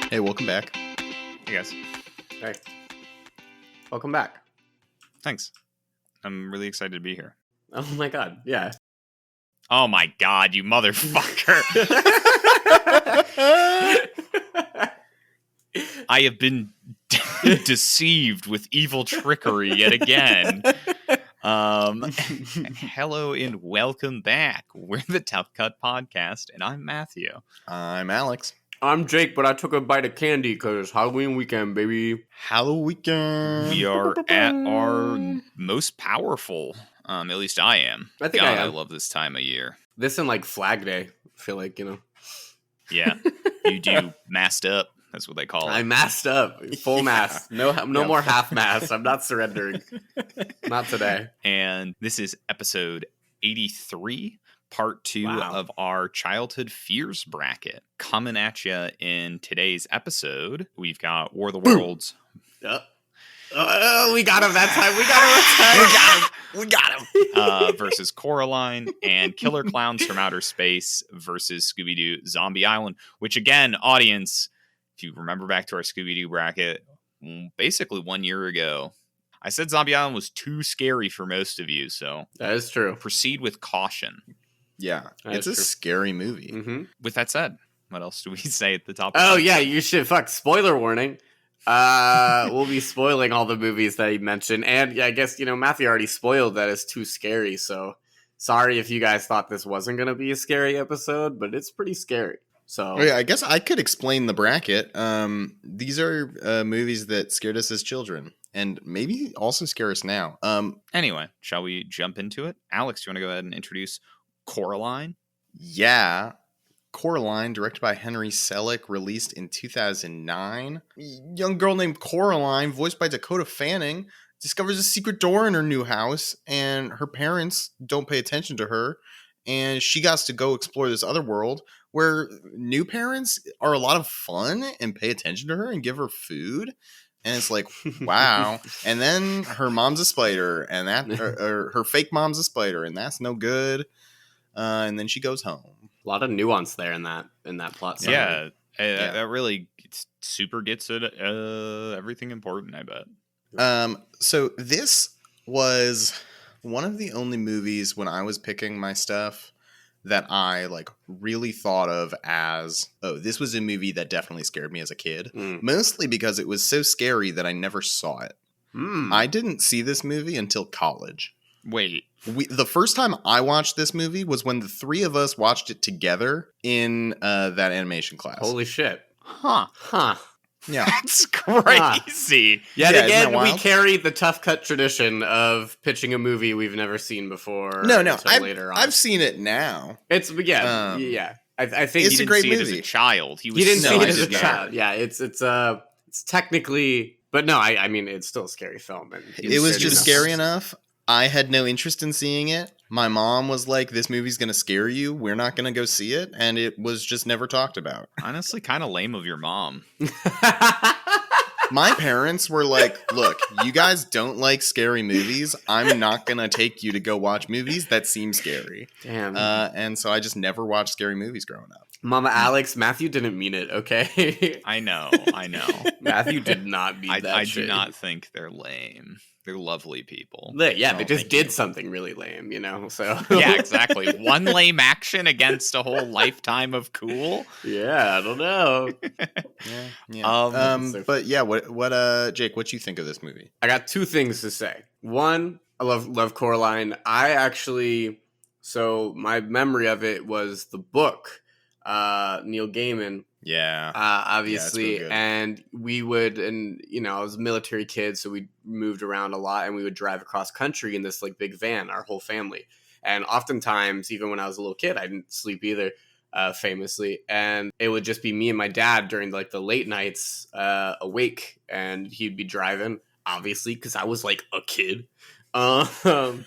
Hey, welcome back. Hey guys. Hey. Welcome back. Thanks. I'm really excited to be here. Oh my god, yeah. Oh my god, you motherfucker. I have been deceived with evil trickery yet again. Hello and welcome back. We're the Tough Cut Podcast, and I'm Matthew. I'm Alex. I'm Jake, but I took a bite of candy because Halloween weekend, baby. Halloween. We are at our most powerful. At least I am. I think God, I I am. love this time of year. This and like Flag Day, I feel like, Yeah, you do masked up. That's what they call it. I masked up. Full mask. No more half mask. I'm not surrendering. Not today. And this is episode 83, part 2 Wow. of our childhood fears bracket. Coming at you in today's episode, we've got War of the Worlds. We got him that time. We got him. Versus Coraline, and Killer Klowns from Outer Space versus Scooby-Doo Zombie Island, which again, audience, if you remember back to our Scooby-Doo bracket, basically 1 year ago, I said Zombie Island was too scary for most of you, so That is true. proceed with caution. Yeah, That it's is a true. scary movie. Mm-hmm. With that said, what else do we say at the top? Oh yeah, you should. Spoiler warning. We'll be spoiling all the movies that he mentioned, and yeah, I guess Matthew already spoiled that it's too scary. So sorry if you guys thought this wasn't going to be a scary episode, but it's pretty scary. So Oh, yeah, I guess I could explain the bracket. These are movies that scared us as children, and maybe also scare us now. Anyway, shall we jump into it? Alex, do you want to go ahead and introduce Coraline? Yeah. Coraline, directed by Henry Selick, released in 2009. Young girl named Coraline, voiced by Dakota Fanning, discovers a secret door in her new house, and her parents don't pay attention to her, and she got to go explore this other world where new parents are a lot of fun and pay attention to her and give her food. And it's like, wow. And then her mom's a spider, and that or her fake mom's a spider, and that's no good. And then she goes home. a lot of nuance there in that plot. summary. Yeah, that really super gets at everything important, I bet. So this was one of the only movies when I was picking my stuff that I really thought of as, this was a movie that definitely scared me as a kid. Mostly because it was so scary that I never saw it. I didn't see this movie until college. Wait, The first time I watched this movie was when the three of us watched it together in that animation class. Holy shit. huh? Yeah. That's crazy. Yet Yeah, isn't again, that we wild? carry the tough cut tradition of pitching a movie we've never seen before. No, until later on. I've seen it now. It's yeah. I think It's He a didn't great see it as movie. a child. He was you didn't No, see I it as a did not. child. Yeah, it's technically, but no, I mean it's still a scary film. And It was just enough. scary enough. I had no interest in seeing it. My mom was like, this movie's going to scare you. We're not going to go see it. And it was just never talked about. honestly kind of lame of your mom. My parents were like, look, you guys don't like scary movies. I'm not going to take you to go watch movies that seem scary. Damn, And so I just never watched scary movies growing up. Mama Alex, Matthew didn't mean it. Okay, I know. Matthew did not mean that. I shit. do not think they're lame. They're lovely people. Yeah, Oh, they just thank did you. something really lame, So Yeah, exactly. One lame action against a whole lifetime of cool. Yeah, I don't know. Yeah. So- But yeah, what Jake, what you think of this movie? I got two things to say. One, I love Coraline. So my memory of it was the book, Neil Gaiman, Yeah. obviously, real good. and I was a military kid, so we moved around a lot, and we would drive across country in this big van, our whole family. And oftentimes, even when I was a little kid, I didn't sleep either, famously, and it would just be me and my dad during the late nights, awake, and he'd be driving, obviously, because I was a kid. And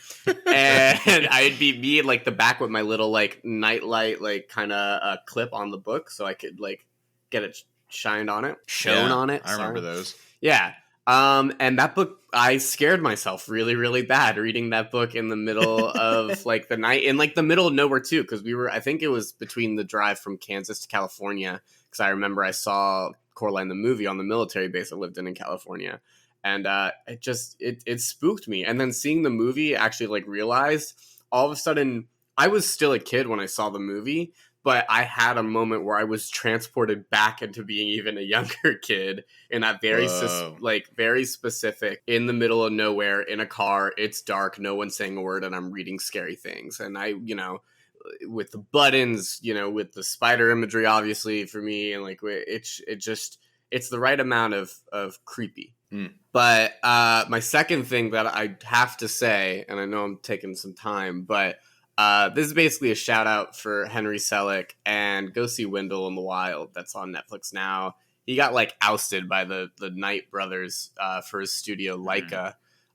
I'd be me in the back with my little nightlight kind of clip on the book, so I could get it shown on it. I remember those. Yeah. And that book, I scared myself really, really bad reading that book in the middle of the night, in the middle of nowhere too, because I think it was between the drive from Kansas to California, because I remember I saw Coraline the movie on the military base I lived in California. And it spooked me. And then seeing the movie, actually like realized all of a sudden I was still a kid when I saw the movie, but I had a moment where I was transported back into being even a younger kid in that very very specific, in the middle of nowhere, in a car, it's dark, no one's saying a word, and I'm reading scary things. And I, with the buttons, with the spider imagery, obviously for me, and like it's the right amount of creepy. But my second thing that I have to say, and I know I'm taking some time, but this is basically a shout out for Henry Selick, and go see Wendell in the Wild. That's on Netflix now. He got like ousted by the Knight brothers for his studio Leica.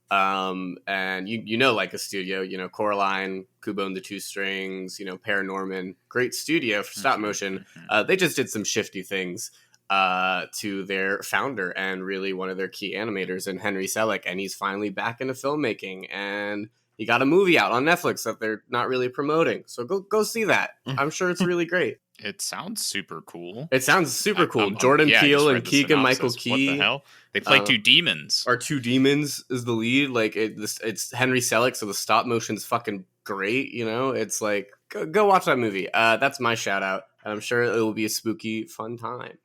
And Leica Studio, Coraline, Kubo and the Two Strings, Paranorman, great studio for stop motion. They just did some shifty things to their founder and really one of their key animators in Henry Selick, and he's finally back into filmmaking, and he got a movie out on Netflix that they're not really promoting. So go see that. I'm sure it's really great. It sounds super cool. It sounds super cool. Jordan Peele and Keegan-Michael Key. What the hell? They play two demons. Our two demons is the lead. Like it's Henry Selick, so the stop motion's fucking great. It's like go watch that movie. That's my shout out, and I'm sure it will be a spooky, fun time.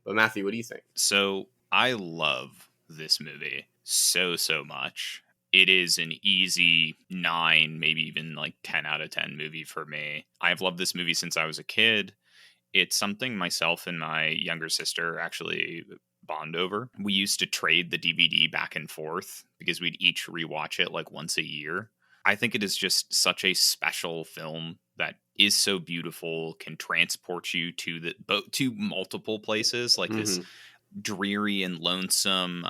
But Matthew, what do you think? So I love this movie so much. It is an easy 9, maybe even like 10 out of 10 movie for me. I've loved this movie since I was a kid. It's something myself and my younger sister actually bond over. We used to trade the DVD back and forth because we'd each rewatch it like once a year. I think it is just such a special film that is so beautiful, can transport you to multiple places, like this dreary and lonesome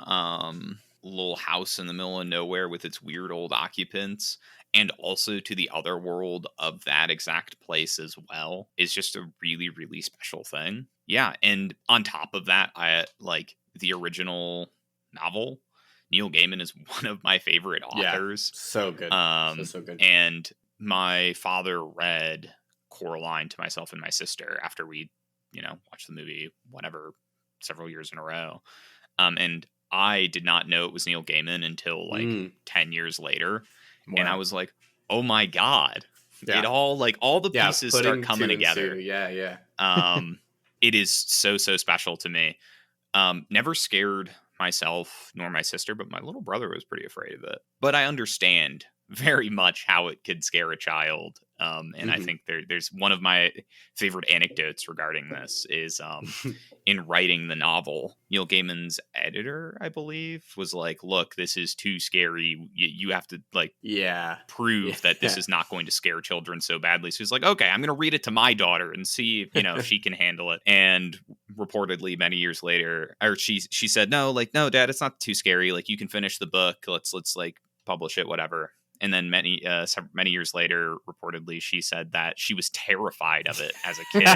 little house in the middle of nowhere with its weird old occupants, and also to the other world of that exact place as well, is just a really, really special thing. Yeah, and on top of that, I like the original novel. Neil Gaiman is one of my favorite authors. Yeah, so good. So good. And my father read Coraline to myself and my sister after we, watched the movie, several years in a row. And I did not know it was Neil Gaiman until 10 years later. Wow. And I was like, oh my God. Yeah. It all the pieces start coming together. Yeah. It is so special to me. Never scared myself nor my sister, but my little brother was pretty afraid of it. But I understand very much how it could scare a child. And I think there's one of my favorite anecdotes regarding this is in writing the novel, Neil Gaiman's editor, I believe, was like, look, this is too scary. You have to prove that this is not going to scare children so badly. So he's like, okay, I'm going to read it to my daughter and see, if she can handle it. And reportedly many years later, or she said, no, Dad, it's not too scary. Like, you can finish the book. Let's publish it, whatever. And then many years later, reportedly, she said that she was terrified of it as a kid.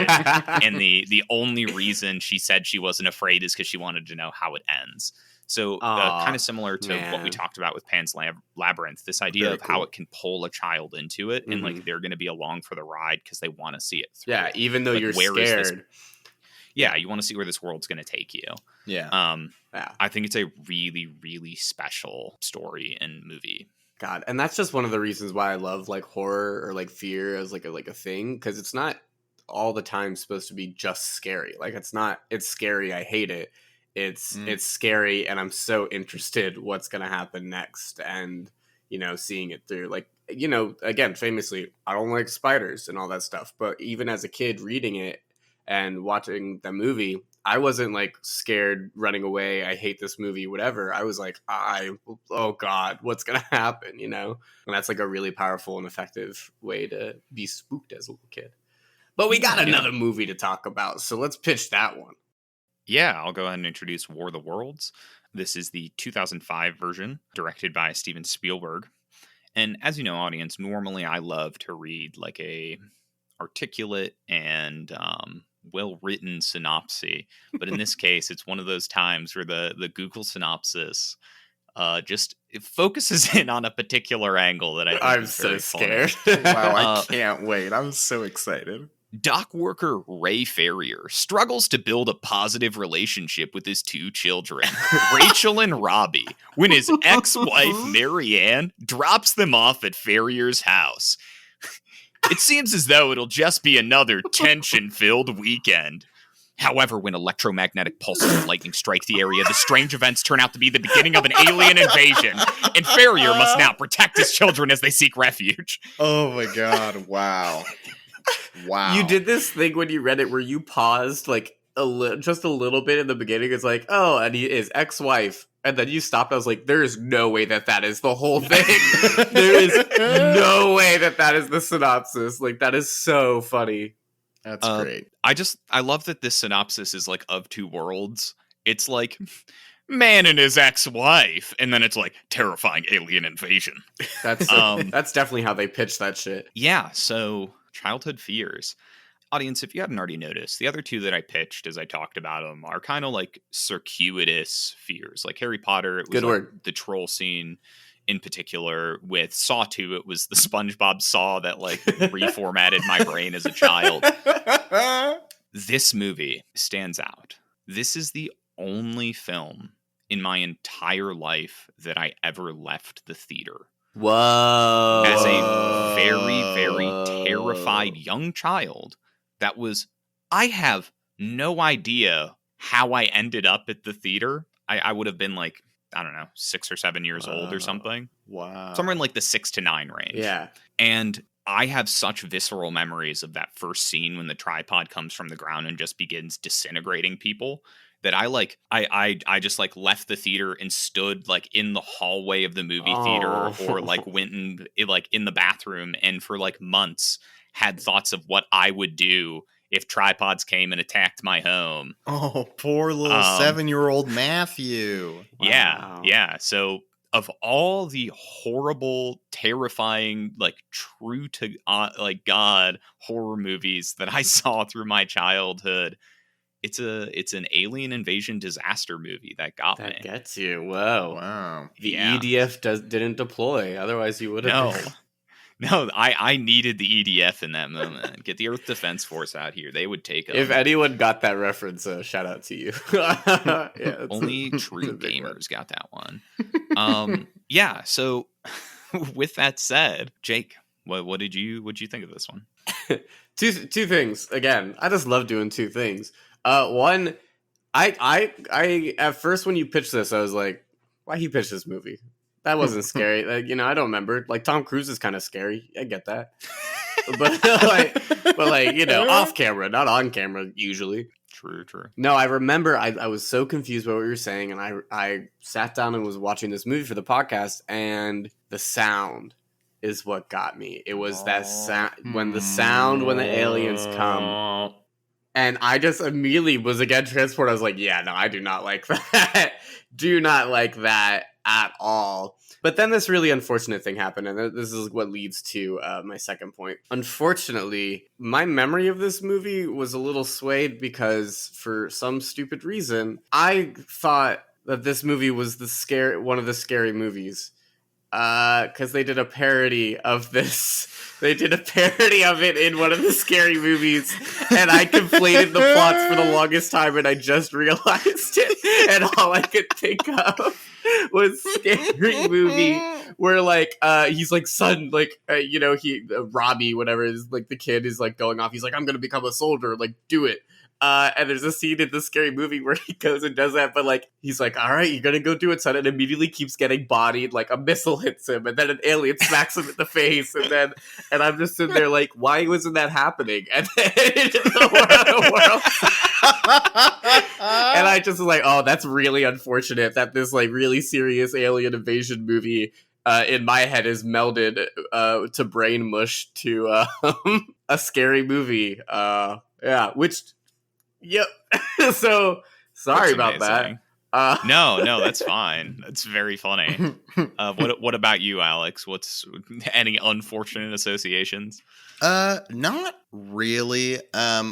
And the only reason she said she wasn't afraid is because she wanted to know how it ends. So kind of similar to what we talked about with Pan's Labyrinth, this idea of how it can pull a child into it. And they're going to be along for the ride because they want to see it through. Yeah, even though you're scared. Yeah, you want to see where this world's going to take you. Yeah. I think it's a really, really special story and movie. God, and that's just one of the reasons why I love horror or fear as like a thing, because it's not all the time supposed to be just scary. It's scary, I hate it. It's scary, and I'm so interested what's gonna happen next, and seeing it through. Again, famously, I don't like spiders and all that stuff, but even as a kid reading it and watching the movie, I wasn't scared, running away, I hate this movie, whatever. I was like, oh God, what's going to happen, And that's a really powerful and effective way to be spooked as a little kid. But we got another movie to talk about, so let's pitch that one. Yeah, I'll go ahead and introduce War of the Worlds. This is the 2005 version, directed by Steven Spielberg. And as you know, audience, normally I love to read a articulate and well-written synopsis, but in this case it's one of those times where the Google synopsis it focuses in on a particular angle that I think I'm is so very scared. Wow, I can't wait. I'm so excited. Dock worker Ray Ferrier struggles to build a positive relationship with his two children, Rachel and Robbie, when his ex-wife Marianne drops them off at Ferrier's house. It seems as though it'll just be another tension-filled weekend. However, when electromagnetic pulses of lightning strike the area, the strange events turn out to be the beginning of an alien invasion, and Ferrier must now protect his children as they seek refuge. Oh my god, wow. Wow. You did this thing when you read it where you paused like just a little bit in the beginning. It's like, oh, and his ex-wife. And then you stopped. I was like, there is no way that is the whole thing. There is no way that is the synopsis. Like, that is so funny. That's great. I love that this synopsis is like of two worlds. It's like man and his ex-wife, and then it's like terrifying alien invasion. That's definitely how they pitch that shit. Yeah, so childhood fears. Audience, if you hadn't already noticed, the other two that I pitched as I talked about them are kind of like circuitous fears. Like Harry Potter, it was Good word. The troll scene in particular. With Saw 2, it was the SpongeBob Saw that like reformatted my brain as a child. This movie stands out. This is the only film in my entire life that I ever left the theater. Whoa. As a very, very terrified young child, I have no idea how I ended up at the theater. I would have been like, I don't know, 6 or 7 years old or something. Wow. Somewhere in like the 6 to 9 range. Yeah. And I have such visceral memories of that first scene when the tripod comes from the ground and just begins disintegrating people that I just like left the theater and stood like in the hallway of the movie theater or like went in the bathroom and for like months had thoughts of what I would do if tripods came and attacked my home. Oh, poor little 7-year-old Matthew. Wow. Yeah. So of all the horrible, terrifying, like true to like God horror movies that I saw through my childhood, it's an alien invasion disaster movie that got me. That gets you. Whoa. Wow. The EDF didn't deploy. Otherwise, you would have. No, I needed the EDF in that moment. Get the Earth Defense Force out here. They would take them. If anyone got that reference, shout out to you. Yeah, only true gamers got that one. Yeah. So, with that said, Jake, what did you think of this one? Two things. Again, I just love doing two things. One, I at first when you pitched this, I was like, why he pitched this movie? That wasn't scary. Like, I don't remember. Like, Tom Cruise is kind of scary. I get that. but off camera, not on camera, usually. True. No, I remember I was so confused by what you were saying, and I sat down and was watching this movie for the podcast, and the sound is what got me. It was that sound, when the aliens come. And I just immediately was again transported. I was like, yeah, no, I do not like that. Do not like that at all. But then this really unfortunate thing happened, and this is what leads to my second point. Unfortunately, my memory of this movie was a little swayed because for some stupid reason, I thought that this movie was one of the scary movies. Because they did a parody of this. They did a parody of it in one of the scary movies, and I conflated the plots for the longest time, and I just realized it, and all I could think of was Scary Movie, where like he's like son, like Robbie, whatever is like the kid is like going off. He's like, I'm gonna become a soldier, like do it. And there's a scene in the Scary Movie where he goes and does that, but like he's like, all right, you're gonna go do it, son, and immediately keeps getting bodied, like a missile hits him, and then an alien smacks him in the face, and I'm just sitting there like, why wasn't that happening? And then the world. And I just was like, oh, that's really unfortunate that this like really serious alien invasion movie in my head is melded to brain mush to a scary movie. Yep. So sorry about that. No, that's fine. That's very funny. What about you, Alex? What's any unfortunate associations? Not really.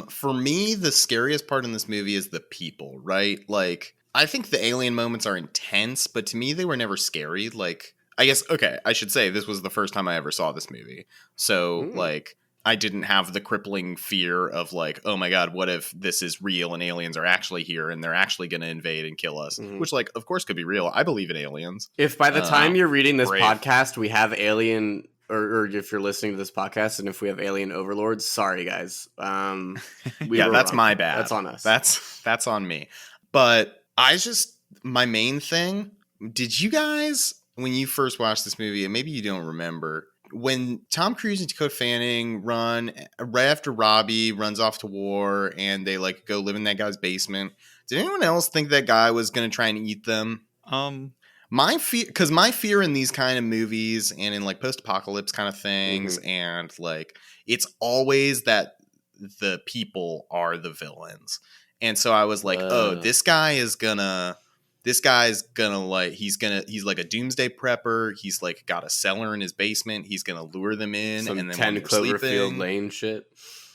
For me, the scariest part in this movie is the people, right? Like, I think the alien moments are intense, but to me, they were never scary. Like, I guess, okay, I should say this was the first time I ever saw this movie. So, like, I didn't have the crippling fear of like, oh my god, what if this is real and aliens are actually here and they're actually going to invade and kill us? Mhm. Which, like, of course, could be real. I believe in aliens. If by the time you're reading this brave. podcast, we have alien, or if you're listening to this podcast, and if we have alien overlords, sorry guys. Yeah, that's wrong. my bad. That's on us. That's on me. But my main thing. Did you guys, when you first watched this movie, and maybe you don't remember, when Tom Cruise and Dakota Fanning run right after Robbie runs off to war and they like go live in that guy's basement, did anyone else think that guy was going to try and eat them? My fear in these kind of movies and in like post-apocalypse kind of things, and like it's always that the people are the villains. And so I was like, oh, this guy's like, he's like a doomsday prepper. He's like got a cellar in his basement. He's gonna lure them in, Some and then 10 when they're Cloverfield sleeping, Lane shit.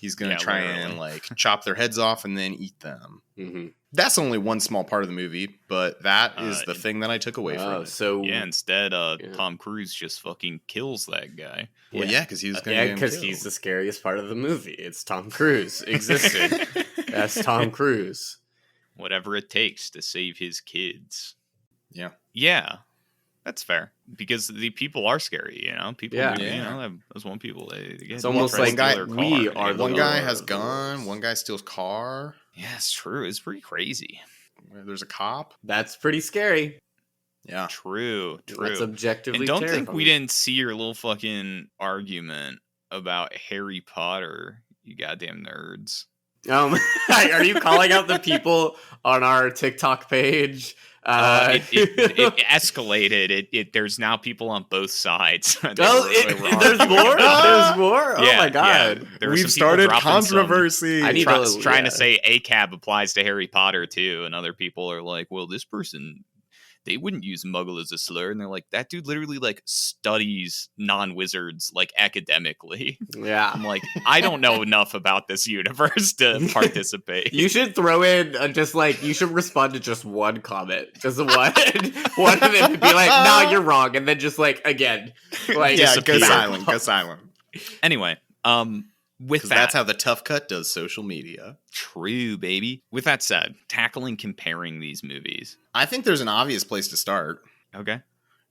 he's gonna Yeah, try literally. and like chop their heads off and then eat them. Mm-hmm. That's only one small part of the movie, but that is the thing that I took away from it. So Yeah, instead, Tom Cruise just fucking kills that guy. Well, yeah, because he was gonna get him because killed. he's the scariest part of the movie. It's Tom Cruise existed. That's Tom Cruise. Whatever it takes to save his kids. Yeah. Yeah, that's fair. Because the people are scary, you know? People, Yeah. you know, those one people, they get It's almost try to like steal their we car. are the One guy has Lord. gun. One guy steals car. Yeah, it's true. It's pretty crazy. There's a cop. That's pretty scary. Yeah. True. That's objectively And don't think terrifying. we didn't see your little fucking argument about Harry Potter, you goddamn nerds. Are you calling out the people on our TikTok page? It escalated. There's now people on both sides. They were There's arguing more. about it. There's more. Oh Yeah, my god! yeah. There were We've some people started dropping some- controversy. I need trying to to say ACAB applies to Harry Potter too, and other people are like, well, this person, they wouldn't use muggle as a slur, and they're like, that dude literally like studies non-wizards like academically. Yeah. I'm like, I don't know enough about this universe to participate. You should throw in you should respond to just one comment, just one of them, and be like, "No, you're wrong," and then just like again, like Yeah, go disappear. silent. Go silent. Anyway, with Because that, that's how the tough cut does social media. true, baby. With that said, tackling comparing these movies. I think there's an obvious place to start. Okay.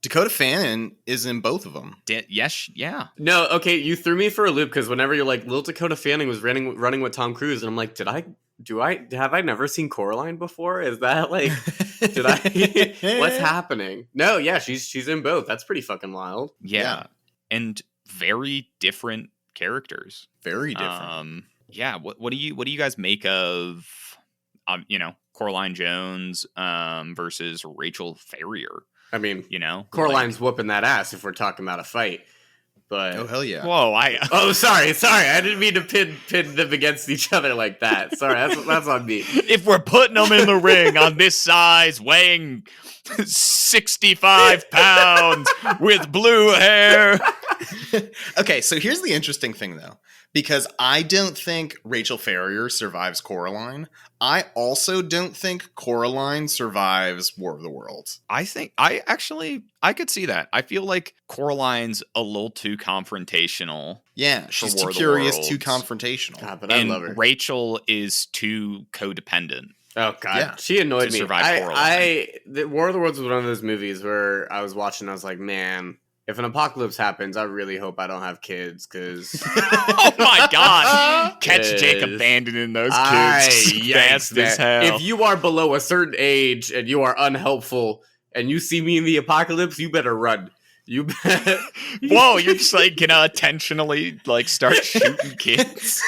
Dakota Fanning is in both of them. Yes, yeah. No, okay, you threw me for a loop because whenever you're like, Little Dakota Fanning was running with Tom Cruise, and I'm like, have I never seen Coraline before? Is that like, what's happening? No, yeah, she's in both. That's pretty fucking wild. Yeah. And very different characters. Very different. Yeah, what do you guys make of Coraline Jones versus Rachel Ferrier? I mean, like, Coraline's whooping that ass if we're talking about a fight. But Oh hell yeah! whoa, sorry, I didn't mean to pin them against each other like that. Sorry, that's on me. if we're putting them in the ring on this size, weighing 65 pounds with blue hair. Okay, so here's the interesting thing though, because I don't think Rachel Ferrier survives Coraline. I also don't think Coraline survives War of the Worlds. I think I could see that. I feel like Coraline's a little too confrontational. Yeah, she's War too of the curious, Worlds. too confrontational. God, but I And love her. Rachel is too codependent. Oh god, Yeah. she annoyed To me. survive Coraline. The War of the Worlds was one of those movies where I was watching. I was like, man, if an apocalypse happens, I really hope I don't have kids because Oh my god! Catch Yes. Jake abandoning those kids fast as hell. If you are below a certain age and you are unhelpful and you see me in the apocalypse, you better run. You better. Whoa, you're just like gonna intentionally like start shooting kids.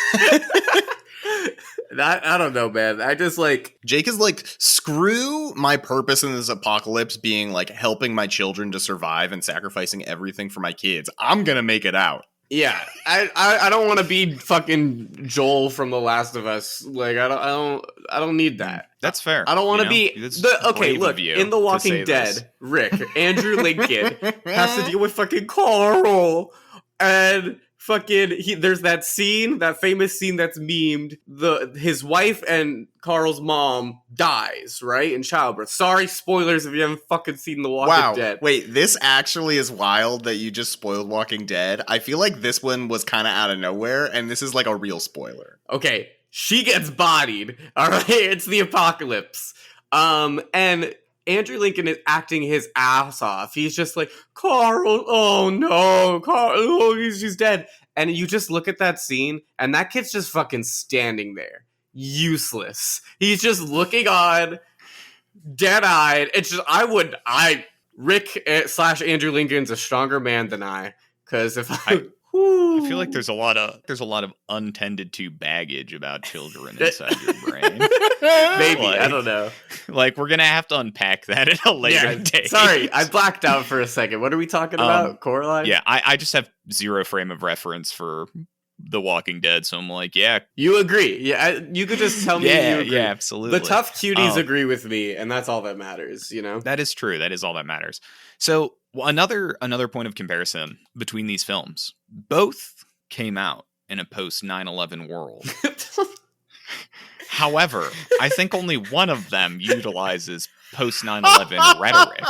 I don't know, man. I just like. Jake is like, screw my purpose in this apocalypse being like helping my children to survive and sacrificing everything for my kids. I'm gonna make it out. Yeah, I don't want to be fucking Joel from The Last of Us. Like I don't need that. That's fair. I don't want to be It's okay. brave Look, of you in The to Walking say Dead, this. Rick Andrew Lincoln has to deal with fucking Carl, and there's that scene, that famous scene that's memed. His wife and Carl's mom dies, right, in childbirth. Sorry, spoilers if you haven't fucking seen The Walking Dead. Wait, this actually is wild that you just spoiled Walking Dead. I feel like this one was kind of out of nowhere, and this is like a real spoiler. Okay, she gets bodied. All right, it's the apocalypse. And Andrew Lincoln is acting his ass off. He's just like, Carl, oh no, Carl, oh, she's dead. And you just look at that scene, and that kid's just fucking standing there, useless. He's just looking on, dead-eyed. It's just, Rick / Andrew Lincoln's a stronger man than I, because if I feel like there's a lot of untended to baggage about children inside your brain. Maybe, Like, I don't know. Like, we're gonna have to unpack that at a later date. Sorry, I blacked out for a second. What are we talking about? Coraline? Yeah, I just have zero frame of reference for The Walking Dead, so I'm like, yeah. You agree. Yeah, you could just tell me you agree. Yeah, absolutely. The tough cuties agree with me, and that's all that matters, you know? That is true. That is all that matters. So another point of comparison between these films, both came out in a post 9/11 world. However, I think only one of them utilizes post 9/11 rhetoric.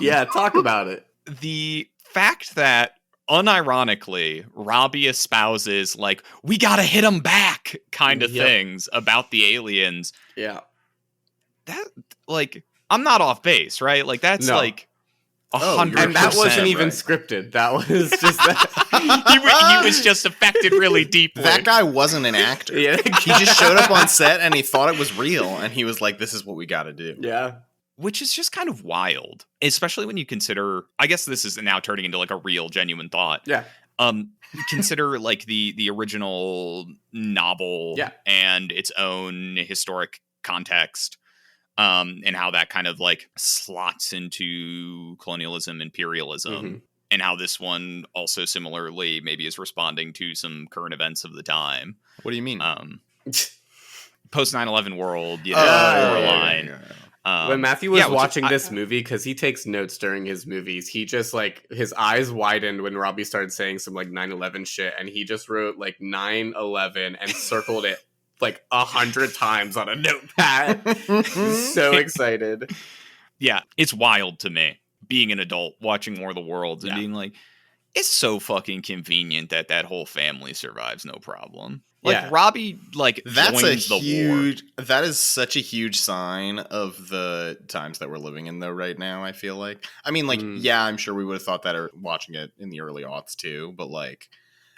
Yeah, talk about it. The fact that unironically Robbie espouses like, we gotta hit him back kind of things about the aliens. Yeah. That, like, I'm not off base, right? Like, that's like 100%. And that wasn't even scripted. That was just that. he was just affected really deeply. That guy wasn't an actor. Yeah. He just showed up on set and he thought it was real, and he was like, this is what we gotta do. Yeah. Which is just kind of wild, especially when you consider, I guess this is now turning into like a real genuine thought. Yeah. Consider like the original novel and its own historic context, and how that kind of like slots into colonialism, imperialism, and how this one also similarly maybe is responding to some current events of the time. What do you mean? Post 9/11 world, Coraline. When Matthew was watching this movie, because he takes notes during his movies, he just like his eyes widened when Robbie started saying some like 9/11 shit, and he just wrote like 9/11 and circled it like 100 times on a notepad. He's so excited. Yeah, it's wild to me being an adult watching War of the Worlds and being like, it's so fucking convenient that that whole family survives no problem. Like Robbie, like that's joins the war. That is such a huge sign of the times that we're living in, though. Right now, I feel like. I mean, like, yeah, I'm sure we would have thought that watching it in the early aughts too. But like,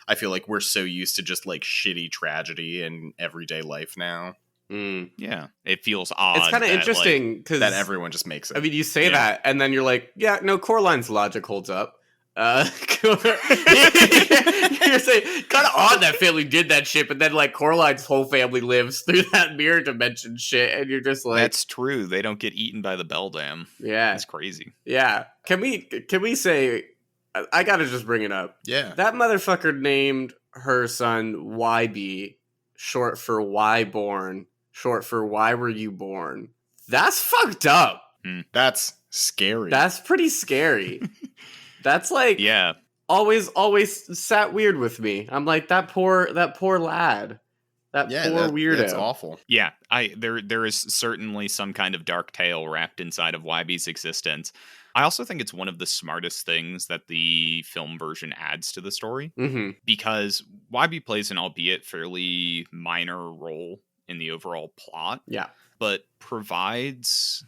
I feel like we're so used to just like shitty tragedy in everyday life now. Yeah, it feels odd. It's kind of interesting because that everyone just makes it. I mean, you say that, and then you're like, yeah, no, Coraline's logic holds up. You're saying kind of odd that family did that shit, but then like Coraline's whole family lives through that mirror dimension shit, and you're just like, that's true. They don't get eaten by the beldam. Yeah, it's crazy. Yeah, can we say? I gotta just bring it up. Yeah, that motherfucker named her son YB, short for why born, short for why were you born. That's fucked up. That's scary. That's pretty scary. That's like, always sat weird with me. I'm like, that poor lad, that poor weirdo. That's awful. Yeah, there is certainly some kind of dark tale wrapped inside of YB's existence. I also think it's one of the smartest things that the film version adds to the story, because YB plays an albeit fairly minor role in the overall plot. Yeah. But provides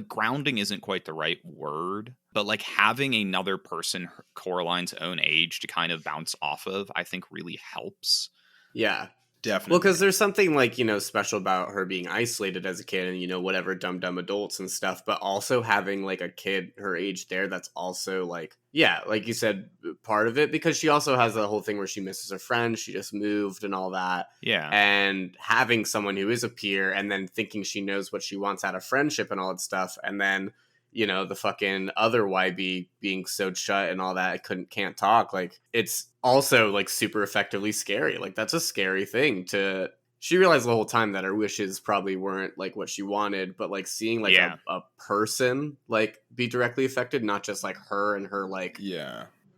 grounding isn't quite the right word, but like having another person Coraline's own age to kind of bounce off of, I think really helps. Yeah, definitely. Well, because there's something like, special about her being isolated as a kid and, whatever dumb adults and stuff, but also having like a kid her age there. That's also like, yeah, like you said, part of it, because she also has the whole thing where she misses her friend. She just moved and all that. Yeah. And having someone who is a peer and then thinking she knows what she wants out of friendship and all that stuff. And then, the fucking other YB being sewed shut and all that, can't talk. Like, it's also like super effectively scary. Like, that's a scary thing to she realized the whole time that her wishes probably weren't like what she wanted, but like seeing like a person like be directly affected, not just like her and her like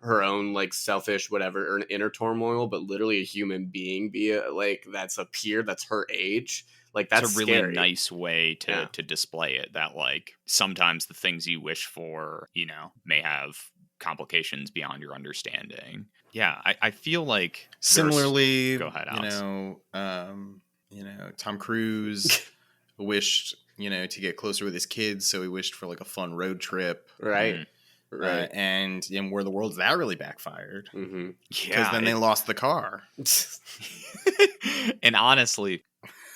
her own like selfish whatever or inner turmoil, but literally a human being be like that's a peer that's her age. Like that's it's a really scary. nice way to display it, that like sometimes the things you wish for, you know, may have complications beyond your understanding. Yeah, I feel like similarly, go ahead, Alex. Tom Cruise wished, to get closer with his kids, so he wished for like a fun road trip. Right. Right. And in War of the Worlds, that really backfired. Mm-hmm. Because then they lost the car. And honestly,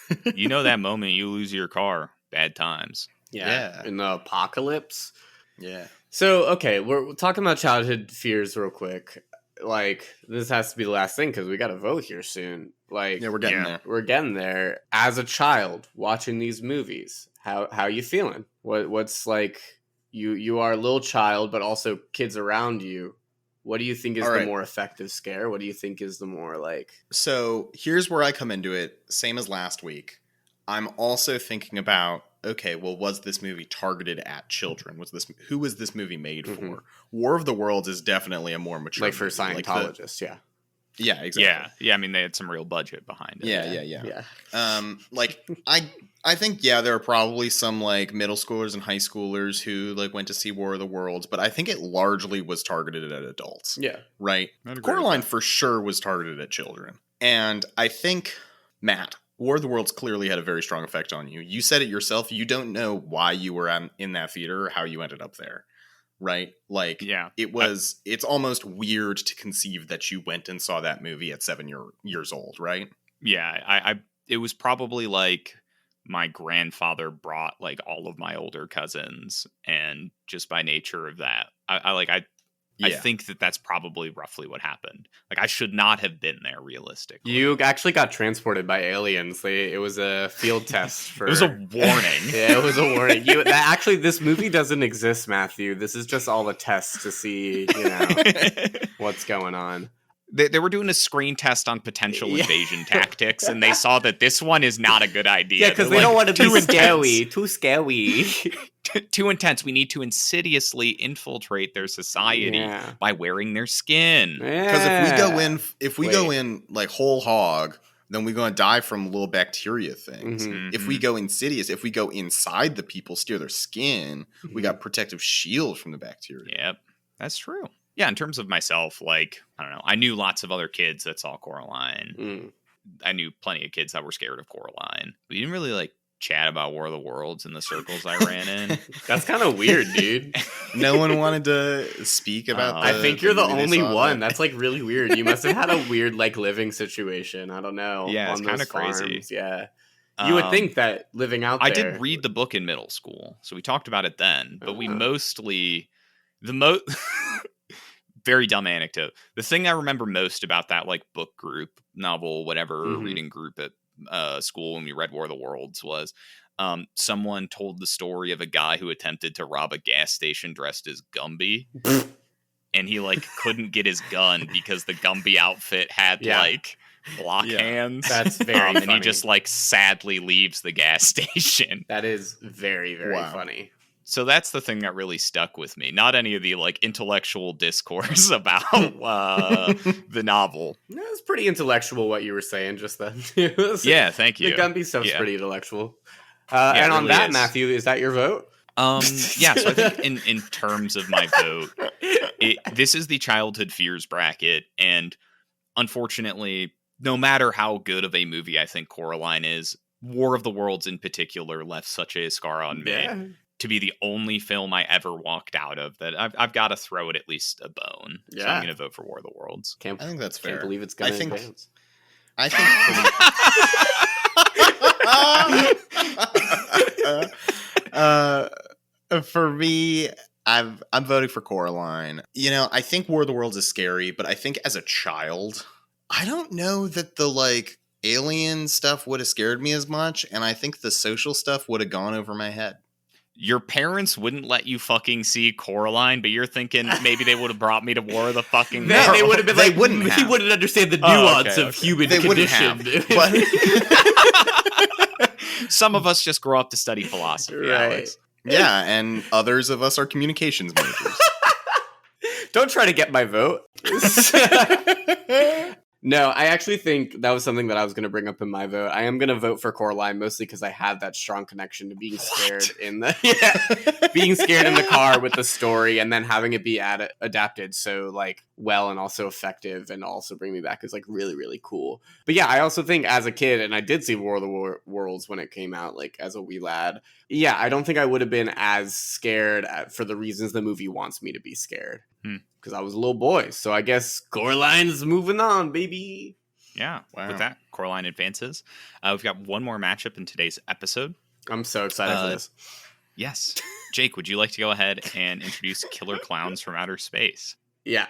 that moment you lose your car, bad times. Yeah. In the apocalypse. Yeah. So, okay, we're talking about childhood fears real quick. Like, this has to be the last thing because we got to vote here soon. Like, we're getting there. We're getting there. As a child watching these movies, how you feeling? What's like? You are a little child, but also kids around you. What do you think is the more effective scare? What do you think is the more like? So here's where I come into it. Same as last week. I'm also thinking about, okay, well, was this movie targeted at children? Who was this movie made for? War of the Worlds is definitely a more mature like for movie. Scientologists, yeah. Yeah, exactly. Yeah. I mean, they had some real budget behind it. Yeah. I think there are probably some like middle schoolers and high schoolers who like went to see War of the Worlds, but I think it largely was targeted at adults. Yeah. Right? Coraline for sure was targeted at children. And I think, Matt, War of the Worlds clearly had a very strong effect on you. You said it yourself. You don't know why you were in that theater or how you ended up there. Right? Like, it's almost weird to conceive that you went and saw that movie at 7 years old, right? Yeah, it was probably like my grandfather brought like all of my older cousins, and just by nature of that, I think that's probably roughly what happened. Like, I should not have been there realistically. You actually got transported by aliens. It was a field test for... It was a warning. Yeah, it was a warning. Actually, this movie doesn't exist, Matthew. This is just all the tests to see, what's going on. They were doing a screen test on potential invasion tactics, and they saw that this one is not a good idea. Yeah, because they don't want to be scary. Too scary. Too intense. We need to insidiously infiltrate their society by wearing their skin. Because if we go in like whole hog, then we're going to die from little bacteria things. Mm-hmm. If we go insidious, if we go inside the people, steal their skin, we got protective shield from the bacteria. Yep, that's true. Yeah, in terms of myself, like, I don't know, I knew lots of other kids that saw Coraline. I knew plenty of kids that were scared of Coraline. But you didn't really, like, chat about War of the Worlds in the circles I ran in. That's kind of weird, dude. No one wanted to speak about I think you're the only one. That's, like, really weird. You must have had a weird, like, living situation. I don't know. Yeah, it's kind of crazy. Yeah. You would think that living out there... I did read the book in middle school, so we talked about it then. But we mostly... Very dumb anecdote. The thing I remember most about that like book group, novel, whatever, reading group at school when we read War of the Worlds was someone told the story of a guy who attempted to rob a gas station dressed as Gumby. And he like couldn't get his gun because the Gumby outfit had like block hands. That's very funny. And he just like sadly leaves the gas station. That is very, very funny. So that's the thing that really stuck with me. Not any of the like intellectual discourse about the novel. No, it's pretty intellectual what you were saying just then. Yeah, thank you. The Gumby stuff's pretty intellectual. And on really that, Matthew, is that your vote? Yeah, so I think in terms of my vote, this is the childhood fears bracket, and unfortunately, no matter how good of a movie I think Coraline is, War of the Worlds in particular left such a scar on me. To be the only film I ever walked out of that I've got to throw it at least a bone. Yeah. So I'm going to vote for War of the Worlds. I think that's fair. Can't believe it's going to advance. I think for me, I'm voting for Coraline. I think War of the Worlds is scary, but I think as a child, I don't know that the like alien stuff would have scared me as much, and I think the social stuff would have gone over my head. Your parents wouldn't let you fucking see Coraline, but you're thinking maybe they would have brought me to War of the fucking They would have been They like, wouldn't he have. wouldn't understand the Oh, nuance okay, of okay. human They wouldn't condition. have. But Some of us just grow up to study philosophy, Right. Alex. yeah, and others of us are communications majors. Don't try to get my vote. No, I actually think that was something that I was going to bring up in my vote. I am going to vote for Coraline mostly because I have that strong connection to being scared in the being scared in the car with the story, and then having it be adapted so like well and also effective, and also bring me back is like really really cool. But yeah, I also think as a kid, and I did see War of the Worlds when it came out, like as a wee lad. Yeah, I don't think I would have been as scared for the reasons the movie wants me to be scared. Because I was a little boy. So I guess Coraline's moving on, baby. Yeah. Wow. With that, Coraline advances. We've got one more matchup in today's episode. I'm so excited for this. Yes. Jake, would you like to go ahead and introduce Killer Clowns from Outer Space? Yeah.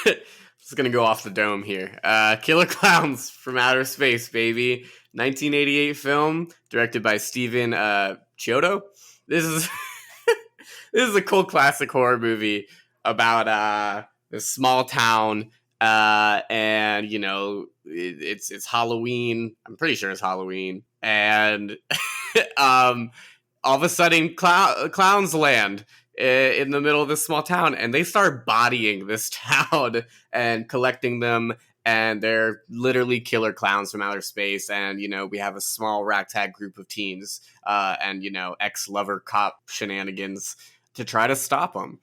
It's going to go off the dome here. Killer Clowns from Outer Space, baby. 1988 film, directed by Steven Chiodo. This is this is a cool classic horror movie about this small town, and you know it's Halloween. I'm pretty sure it's Halloween, and all of a sudden clowns land in the middle of this small town, and they start bodying this town and collecting them. And they're literally killer clowns from outer space. And, you know, we have a small ragtag group of teens and, you know, ex-lover cop shenanigans to try to stop them.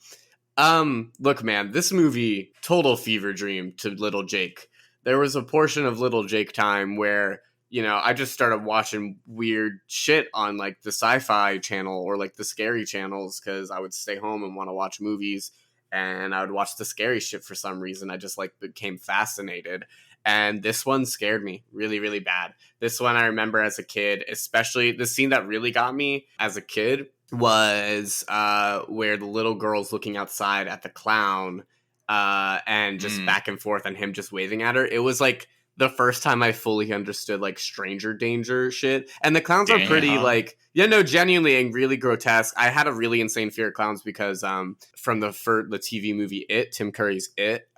Look, man, this movie, total fever dream to little Jake. There was a portion of little Jake time where, you know, I just started watching weird shit on like the sci-fi channel or like the scary channels because I would stay home and want to watch movies. And I would watch the scary shit for some reason. I just like became fascinated. And this one scared me really, really bad. This one I remember as a kid, especially the scene that really got me as a kid was where the little girl's looking outside at the clown and just back and forth and him just waving at her. It was like the first time I fully understood like stranger danger shit. And the clowns are pretty like, yeah, no, genuinely and really grotesque. I had a really insane fear of clowns because from the TV movie Tim Curry's it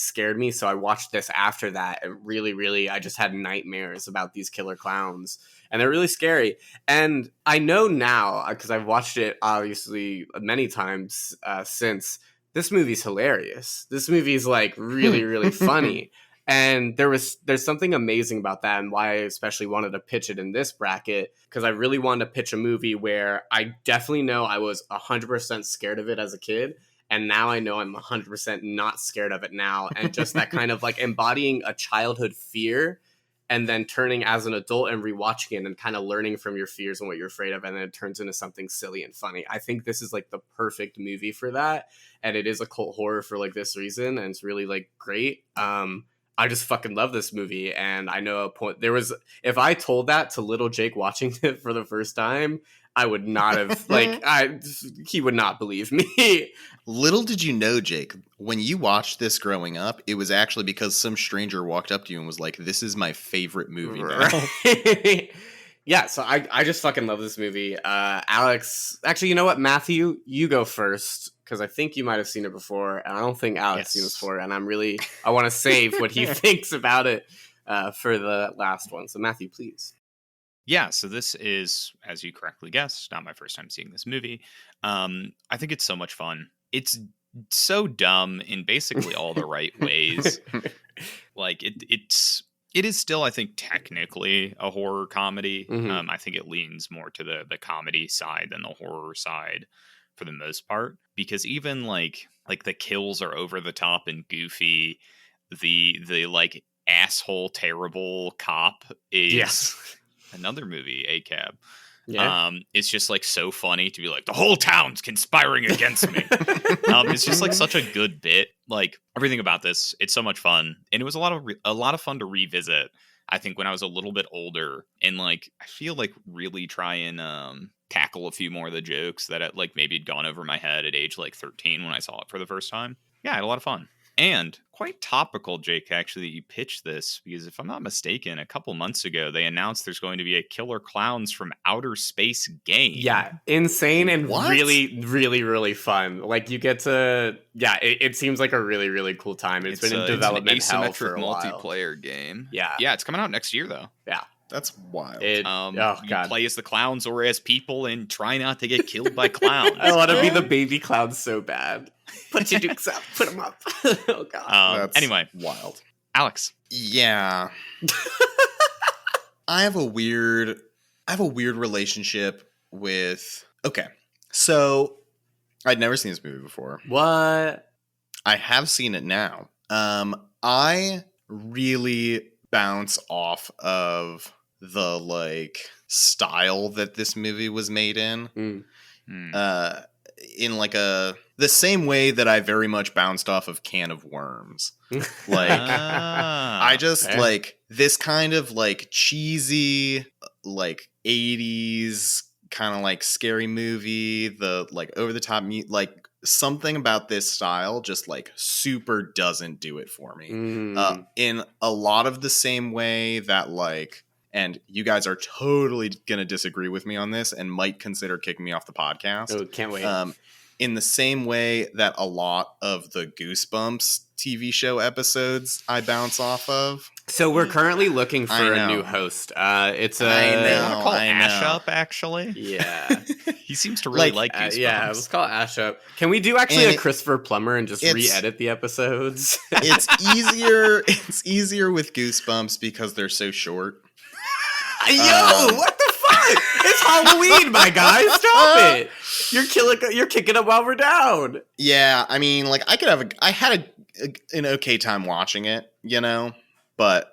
scared me. So I watched this after that, and really, really, I just had nightmares about these killer clowns, and they're really scary. And I know now because I've watched it obviously many times since. This movie's hilarious. This movie's like really, really funny. And there's something amazing about that, and why I especially wanted to pitch it in this bracket, because I really wanted to pitch a movie where I definitely know I was 100% scared of it as a kid, and now I know I'm 100% not scared of it now, and just that kind of like embodying a childhood fear, and then turning as an adult and rewatching it and kind of learning from your fears and what you're afraid of, and then it turns into something silly and funny. I think this is like the perfect movie for that, and it is a cult horror for like this reason, and it's really like great. I just fucking love this movie, and I know a point if I told that to little Jake watching it for the first time, I would not have he would not believe me. Little did you know, Jake, when you watched this growing up, it was actually because some stranger walked up to you and was like, "This is my favorite movie now." Right. Yeah, so I just fucking love this movie. Alex, actually, you know what, Matthew, you go first, because I think you might have seen it before, and I don't think Alex seen this before, and I want to save what he thinks about it for the last one. So Matthew, please. Yeah, so this is, as you correctly guessed, not my first time seeing this movie. I think it's so much fun. It's so dumb in basically all the right ways. Like it is still, I think, technically a horror comedy. Mm-hmm. I think it leans more to the comedy side than the horror side for the most part, because even like the kills are over the top and goofy. The like asshole terrible cop is another movie, ACAB. Yeah. It's just like so funny to be like, the whole town's conspiring against me. It's just like such a good bit. Like everything about this, it's so much fun, and it was a lot of fun to revisit. I think when I was a little bit older, and like I feel like really try and tackle a few more of the jokes that like maybe had gone over my head at age like 13 when I saw it for the first time. Yeah, I had a lot of fun. And quite topical, Jake, actually, that you pitched this, because if I'm not mistaken, a couple months ago, they announced there's going to be a Killer Clowns from Outer Space game. Yeah, insane and What? really, really, really fun. Like you get to, it seems like a really, really cool time. It's been in development it's an hell for asymmetric a while. multiplayer game. Yeah. Yeah, it's coming out next year, though. Yeah. That's wild. You God. play as the clowns or as people and try not to get killed by clowns. I want to be the baby clown so bad. Put your dukes up. Put them up. Oh, God. That's Anyway, wild. Alex. Yeah. I have a weird relationship with. Okay. So I'd never seen this movie before. What? I have seen it now. I really bounce off of the like style that this movie was made in. In like the same way that I very much bounced off of Can of Worms. Like I just fair. like this kind of like cheesy like 80s kind of like scary movie, the like over the top like something about this style just like super doesn't do it for me. In a lot of the same way that like, and you guys are totally going to disagree with me on this and might consider kicking me off the podcast. Oh, can't wait. In the same way that a lot of the Goosebumps TV show episodes I bounce off of. So we're currently looking for I a know. new host. It's a. I know. You want to call I Ash know. up, actually? Yeah. He seems to really Like, like Goosebumps. Yeah, let's call it Ash Up. Can we do actually And a Christopher Plummer and just it's- re-edit the episodes? It's easier. It's easier with Goosebumps because they're so short. Yo, what the fuck? It's Halloween, my guy. Stop it. You're kicking up while we're down. Yeah, I mean, like I had an okay time watching it, you know, but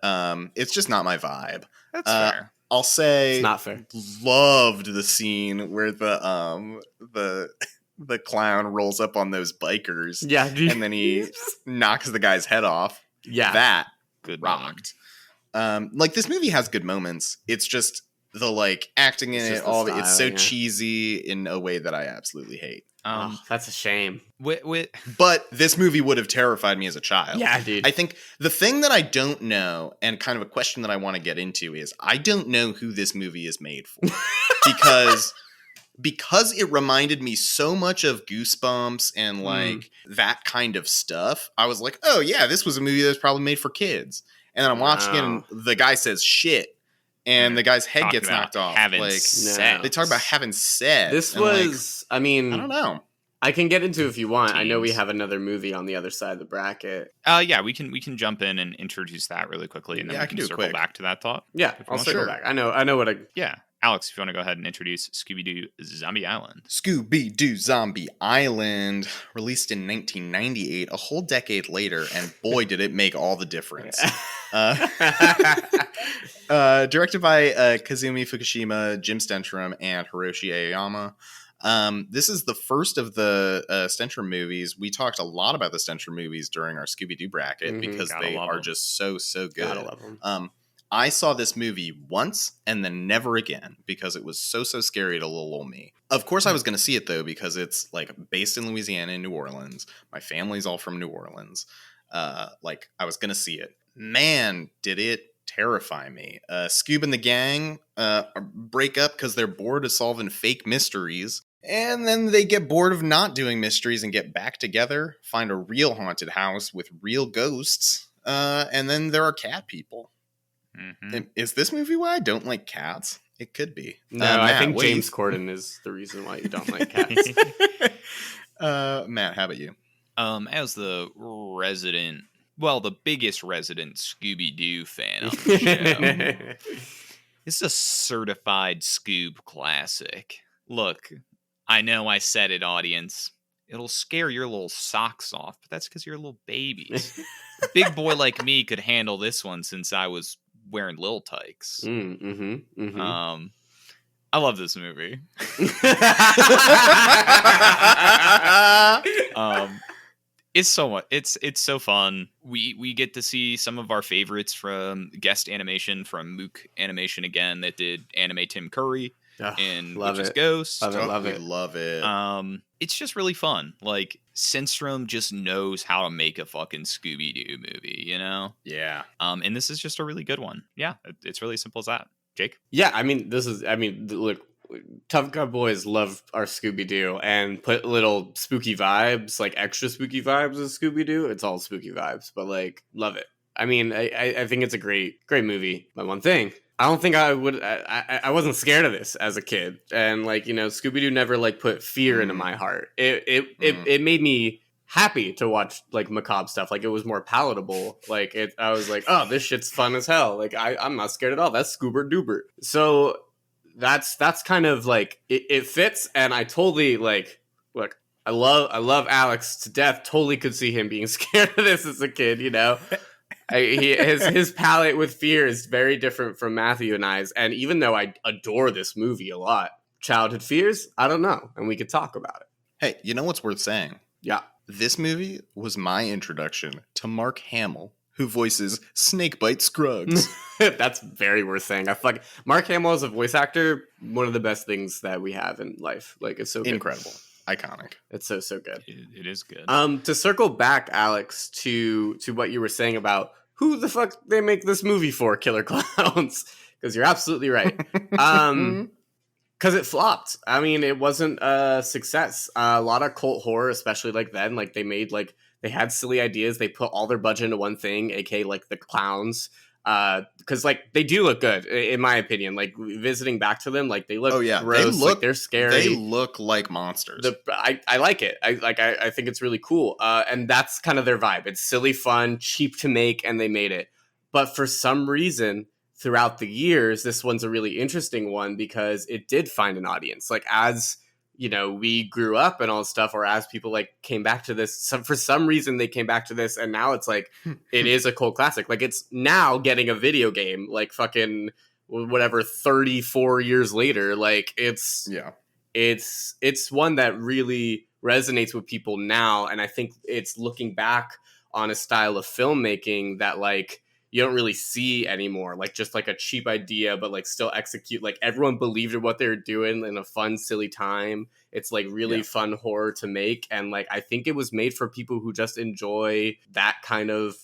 it's just not my vibe. That's fair. I'll say It's not fair. loved the scene where the clown rolls up on those bikers Yeah, dude. and then he knocks the guy's head off. Yeah. That Good rocked. Like this movie has good moments. It's just the like acting in It's it, just the all of it, it's so style, yeah. cheesy in a way that I absolutely hate. Oh, that's a shame. But this movie would have terrified me as a child. Yeah, dude. I think the thing that I don't know, and kind of a question that I want to get into, is I don't know who this movie is made for. because it reminded me so much of Goosebumps and like that kind of stuff. I was like, oh yeah, this was a movie that was probably made for kids. And then I'm watching it and the guy says shit. And the guy's head Talking gets about knocked off. having Like sex. they talk about having sex. This and, like, was, I mean, I don't know. I can get into it if you want. I know we Teens. have another movie on the other side of the bracket. Yeah, we can jump in and introduce that really quickly, and then Yeah, we I can can do it circle quick. back to that thought. Yeah, If you I'll want. circle Sure. back. I know what I. Yeah, Alex, if you want to go ahead and introduce Scooby-Doo Zombie Island. Scooby-Doo Zombie Island, released in 1998, a whole decade later, and boy, did it make all the difference. Directed by Kazumi Fukushima, Jim Stentrum, and Hiroshi Aoyama. This is the first of the Stentrum movies. We talked a lot about the Stentrum movies during our Scooby-Doo bracket because Gotta they love are 'em. just so good. Gotta love 'em. I saw this movie once and then never again because it was so scary to little old me. Of course, I was going to see it though because it's like based in Louisiana and New Orleans. My family's all from New Orleans. Like I was going to see it. Man, did it terrify me. Scoob and the gang break up because they're bored of solving fake mysteries. And then they get bored of not doing mysteries and get back together, find a real haunted house with real ghosts. And then there are cat people. Mm-hmm. Is this movie why I don't like cats? It could be. No, I Matt, think what do you James Corden is the reason why you don't like cats. Matt, how about you? As the biggest resident Scooby-Doo fan on the show, it's a certified Scoob classic. Look, I know I said it, audience. It'll scare your little socks off, but that's because you're little babies. A big boy like me could handle this one since I was wearing Lil Tykes. I love this movie. It's so much. It's so fun. We get to see some of our favorites from guest animation from Mook Animation again that did Anime Tim Curry in love Witch's it. Ghost. Love it. We love it. It's just really fun. Like Sinstrom just knows how to make a fucking Scooby-Doo movie, you know? Yeah. And this is just a really good one. Yeah, it's really simple as that. Jake? Yeah, I mean, look, Tough Guy Boys love our Scooby-Doo and put little spooky vibes, like extra spooky vibes of Scooby-Doo. It's all spooky vibes, but like, love it. I mean, I think it's a great movie. But one thing, I don't think I wasn't scared of this as a kid. And like, you know, Scooby-Doo never like put fear into my heart. It made me happy to watch like macabre stuff. Like it was more palatable. Like I was like, oh, this shit's fun as hell. Like I'm not scared at all. That's Scoober Doober. So that's kind of like it fits. And I totally like, look, I love Alex to death. Totally could see him being scared of this as a kid, you know. His palette with fear is very different from Matthew and I's. And even though I adore this movie a lot, childhood fears, I don't know. And we could talk about it. Hey, you know what's worth saying? Yeah. This movie was my introduction to Mark Hamill, who voices Snakebite Scruggs. That's very worth saying. I feel like Mark Hamill as a voice actor, one of the best things that we have in life. Like it's so good. Incredible. Iconic. It's so good. It is good. To circle back, Alex, to what you were saying about who the fuck they make this movie for, Killer Klowns, because you're absolutely right. Because it flopped. I mean, it wasn't a success. A lot of cult horror, especially like then, like they had silly ideas. They put all their budget into one thing, aka like the clowns. Because like they do look good in my opinion. Like visiting back to them, like they look gross. Like they're scary. They look like monsters. I like it. I think it's really cool. And that's kind of their vibe. It's silly, fun, cheap to make, and they made it. But for some reason, throughout the years, this one's a really interesting one because it did find an audience. Like as you know, we grew up and all this stuff, or as people like came back to this, for some reason they came back to this, and now it's like it is a cult classic. Like it's now getting a video game, like fucking whatever 34 years later. Like it's one that really resonates with people now, and I think it's looking back on a style of filmmaking that like you don't really see anymore. Like just like a cheap idea, but like still execute. Like everyone believed in what they were doing in a fun, silly time. It's like really fun horror to make. And like, I think it was made for people who just enjoy that kind of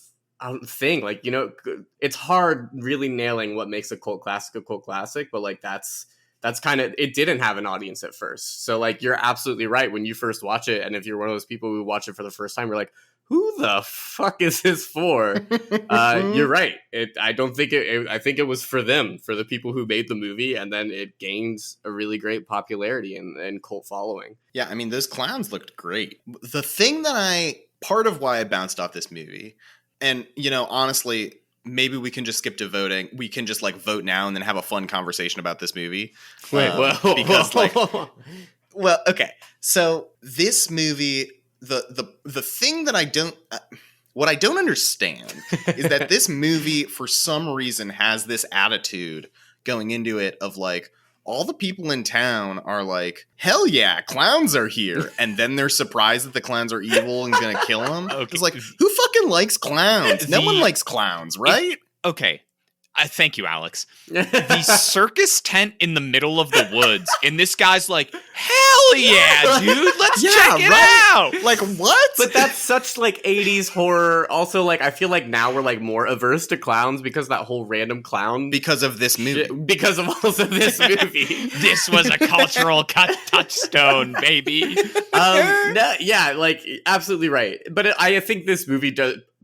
thing. Like, you know, it's hard really nailing what makes a cult classic, but like that's kind of, it didn't have an audience at first. So like, you're absolutely right. When you first watch it, and if you're one of those people who watch it for the first time, you're like, who the fuck is this for? You're right. I think it was for them, for the people who made the movie, and then it gained a really great popularity and cult following. Yeah, I mean, those clowns looked great. The thing that part of why I bounced off this movie, and, you know, honestly, maybe we can just skip to voting. We can just, like, vote now and then have a fun conversation about this movie. Wait, because, like, well, okay. So, this movie... The thing that I don't what I don't understand is that this movie for some reason has this attitude going into it of like all the people in town are like, hell yeah, clowns are here, and then they're surprised that the clowns are evil and gonna kill them. It's like, who fucking likes clowns? No one likes clowns, right? Okay. Thank you, Alex. The circus tent in the middle of the woods, and this guy's like, hell yeah, dude, let's check it out. Like, what? But that's such, like, 80s horror. Also, like, I feel like now we're, like, more averse to clowns because that whole random clown. Because of this movie. Because of also this movie. This was a cultural touchstone, baby. No, yeah, like, absolutely right. But I think this movie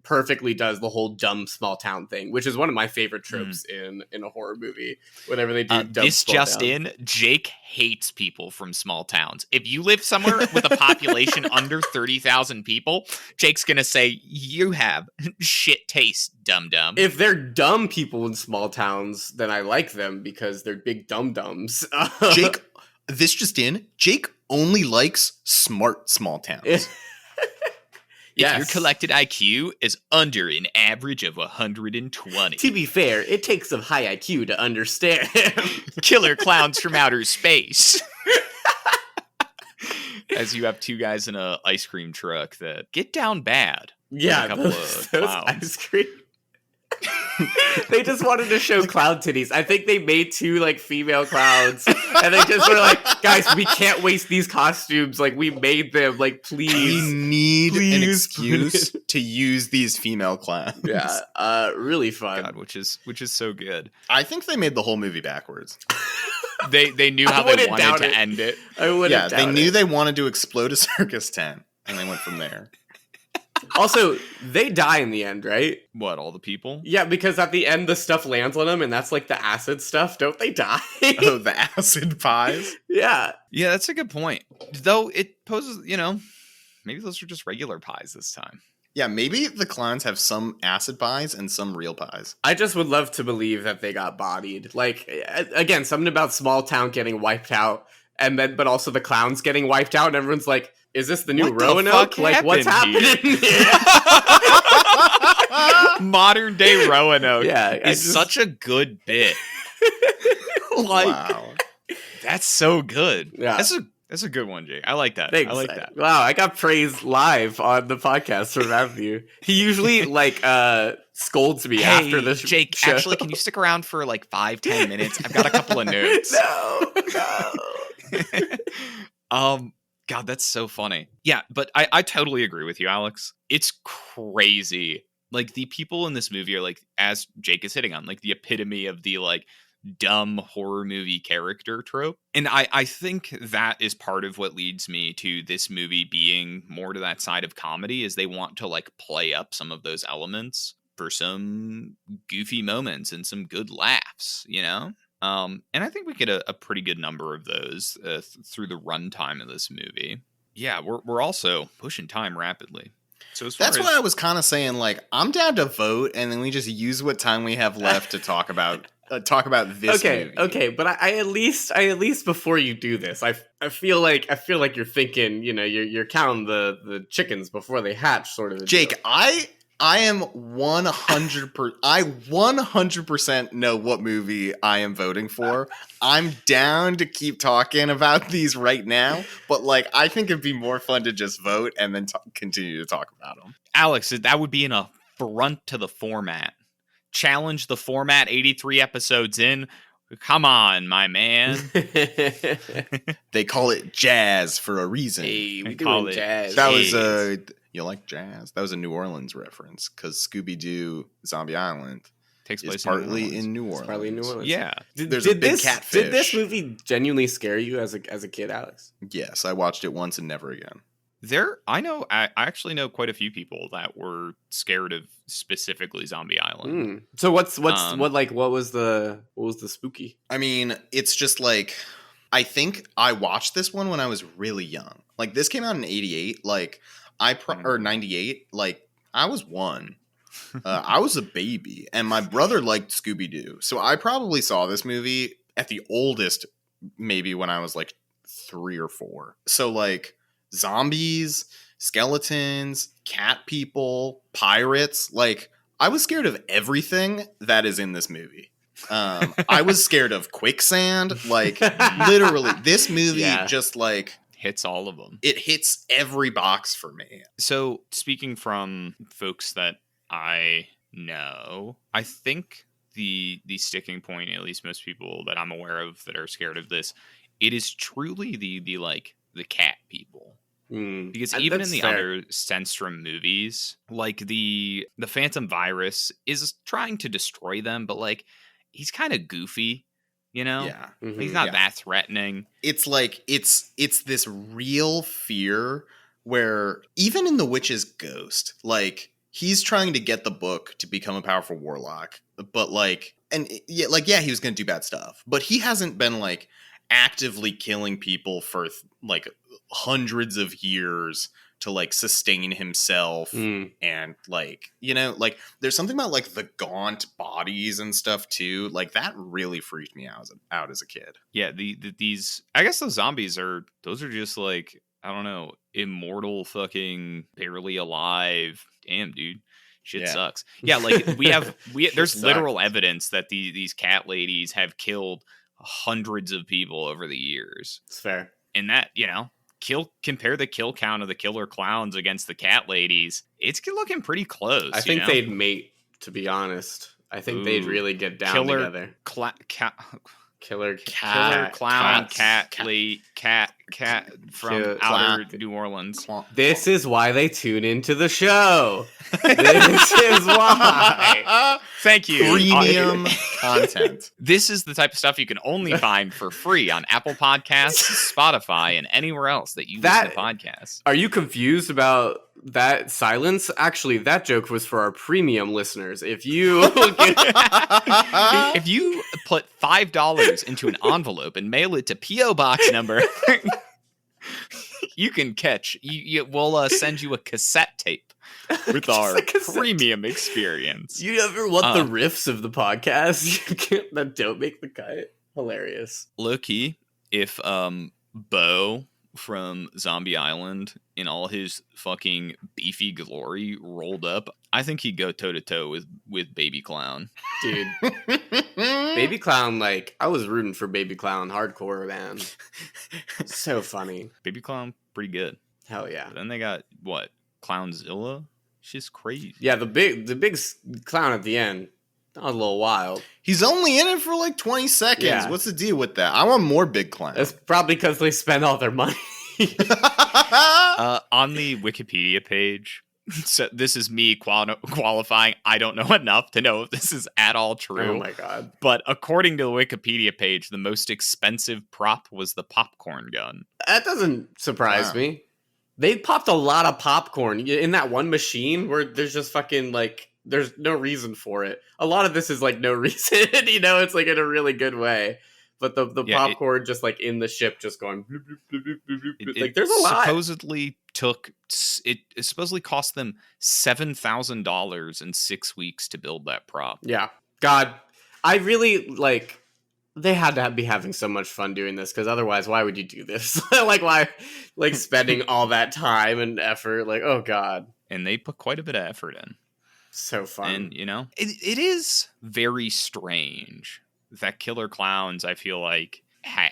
perfectly does the whole dumb small town thing, which is one of my favorite tropes in a horror movie. Whenever they do dumb this small just town. in, Jake hates people from small towns. If you live somewhere with a population under 30,000 people, Jake's gonna say you have shit taste, dum-dum. If they're dumb people in small towns, then I like them because they're big dum-dums. Jake, this just in, Jake only likes smart small towns. If your collected IQ is under an average of 120. To be fair, it takes some high IQ to understand. Killer clowns from outer space. As you have two guys in a ice cream truck that get down bad. Yeah, a couple those of clowns. ice cream. They just wanted to show clown titties. I think they made 2 like female clowns, and they just were like, "Guys, we can't waste these costumes. Like, we made them. Like, We please." need an Please, excuse please. to use these female clowns. Yeah, really fun. God, which is so good. I think they made the whole movie backwards. They knew I how they wouldn't wanted doubt to it. end it. I wouldn't. Yeah, they doubt knew it. they wanted to explode a circus tent, and they went from there. Also, they die in the end, right? What, all the people? Yeah, because at the end the stuff lands on them, and that's like the acid stuff. Don't they die? Oh, the acid pies? Yeah. Yeah, that's a good point. Though it poses, maybe those are just regular pies this time. Yeah, maybe the clowns have some acid pies and some real pies. I just would love to believe that they got bodied. Like, again, something about small town getting wiped out, and then, but also the clowns getting wiped out, and everyone's like, is this the new What the Roanoke? fuck Like, what's happened happening here? here? Modern day Roanoke Yeah, is such a good bit. Wow. That's so good. Yeah. That's a good one, Jake. I like that. Thanks. I like that. Wow, I got praise live on the podcast from Matthew. He usually scolds me after the Jake, show. actually, can you stick around for like 5-10 minutes? I've got a couple of notes. No. God, that's so funny. Yeah, but I totally agree with you, Alex. It's crazy. Like, the people in this movie are like, as Jake is hitting on, like the epitome of the like dumb horror movie character trope. And I think that is part of what leads me to this movie being more to that side of comedy, is they want to like play up some of those elements for some goofy moments and some good laughs, And I think we get a pretty good number of those through the runtime of this movie. Yeah, we're also pushing time rapidly. So That's why I was kind of saying, like, I'm down to vote, and then we just use what time we have left to talk about this movie. Okay, but I at least before you do this, I feel like you're thinking, you're counting the chickens before they hatch, sort of. Jake, I am 100% know what movie I am voting for. I'm down to keep talking about these right now, but like, I think it'd be more fun to just vote and then continue to talk about them. Alex, that would be an affront to the format. Challenge the format 83 episodes in. Come on, my man. They call it jazz for a reason. Hey, we call doing it jazz. That was you like jazz? That was a New Orleans reference, because Scooby-Doo Zombie Island Takes is place partly in New Orleans. Partly in New Orleans. Yeah. There's a big catfish. Did this movie genuinely scare you as a kid, Alex? Yes, I watched it once and never again. I actually know quite a few people that were scared of specifically Zombie Island. So what was the spooky? I mean, it's just like, I think I watched this one when I was really young. Like, this came out in 88. Like, or 98. Like, I was 1. I was a baby, and my brother liked Scooby-Doo. So I probably saw this movie at the oldest, maybe when I was like 3 or 4. So like, zombies, skeletons, cat people, pirates. Like, I was scared of everything that is in this movie. I was scared of quicksand. Like, literally, this movie just like Hits all of them. It hits every box for me. So, speaking from folks that I know, I think the sticking point, at least most people that I'm aware of that are scared of this, it is truly the cat people. Because even in the other Stenstrom movies, like the Phantom Virus is trying to destroy them, but like, he's kind of goofy, Yeah. He's not that threatening. It's like, it's this real fear where even in The Witch's Ghost, like, he's trying to get the book to become a powerful warlock, but like, he was going to do bad stuff, but he hasn't been like actively killing people for like hundreds of years to like sustain himself. And like, like, there's something about like the gaunt bodies and stuff too. Like, that really freaked me out as a kid. Yeah, these, I guess those zombies are just like, I don't know, immortal fucking barely alive. Damn, dude. Shit sucks. Yeah, like there's literal evidence that these cat ladies have killed hundreds of people over the years. It's fair. And that, compare the kill count of the killer clowns against the cat ladies, it's looking pretty close. I think they'd mate, to be honest. I think they'd Ooh. really get down Killer together. Killer Killer clown cats. cat from Killer outer clown. New Orleans. This is why they tune into the show. This is why. Thank you. Premium content. This is the type of stuff you can only find for free on Apple Podcasts, Spotify, and anywhere else that you listen to podcasts. Are you confused about that silence? Actually, that joke was for our premium listeners. If you if you put $5 into an envelope and mail it to P.O. Box number, you can catch. We'll send you a cassette tape with our premium experience. You ever want the riffs of the podcast that don't make the cut? Hilarious. Low key, if Bo from Zombie Island in all his fucking beefy glory rolled up, I think he'd go toe to toe with Baby Clown. Dude. Baby Clown, like, I was rooting for Baby Clown hardcore, man. So funny. Baby Clown, pretty good. Hell yeah. But then they got, what, Clownzilla? She's crazy. Yeah, the big clown at the end, that was a little wild. He's only in it for like 20 seconds. Yeah. What's the deal with that? I want more big clowns. It's probably because they spent all their money. On the Wikipedia page, so this is me qualifying. I don't know enough to know if this is at all true. Oh my god. But according to the Wikipedia page, the most expensive prop was the popcorn gun. That doesn't surprise me. They popped a lot of popcorn in that one machine where there's just fucking like, there's no reason for it. A lot of this is like no reason, it's like in a really good way. But the popcorn just like in the ship just going bloop, bloop, bloop, bloop, bloop. Like there's a lot. It supposedly cost them $7,000 in 6 weeks to build that prop. Yeah. God, I really like, they had to be having so much fun doing this, because otherwise, why would you do this? Like, why, like, spending all that time and effort? Like, oh god. And they put quite a bit of effort in. So fun. And it is very strange that Killer Klowns, I feel like,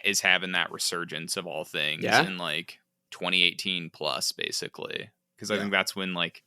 is having that resurgence of all things in like 2018 plus, basically, because I think that's when like,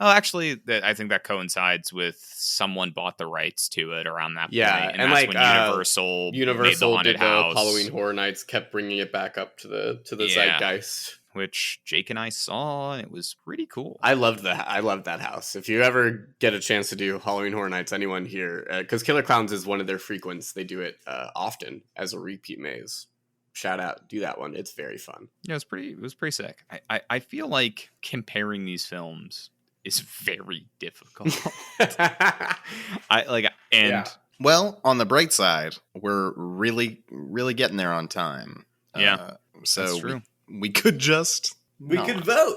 I think that coincides with someone bought the rights to it around that point. And that's like when Universal made the Haunted House. Halloween Horror Nights kept bringing it back up to the zeitgeist, which Jake and I saw, and it was pretty cool. I loved that house. If you ever get a chance to do Halloween Horror Nights, anyone here, because Killer Klowns is one of their frequents. They do it often as a repeat maze. Shout out, do that one. It's very fun. Yeah, it was pretty sick. I feel like comparing these films is very difficult. Well, on the bright side, we're really, really getting there on time. So that's true. We could just could vote.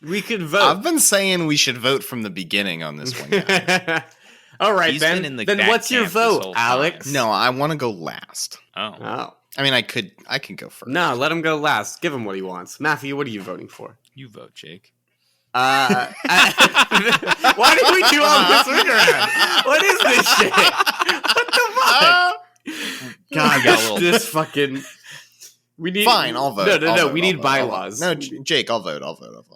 We could vote. I've been saying we should vote from the beginning on this one, guys. All right, then what's your vote, Alex? No, I want to go last. Oh. I mean, I can go first. No, let him go last. Give him what he wants. Matthew, what are you voting for? You vote, Jake. Why did we do all this around? What is this shit? What the fuck? God, this fucking... We need... Fine, I'll vote. No, we need bylaws. No, Jake, I'll vote.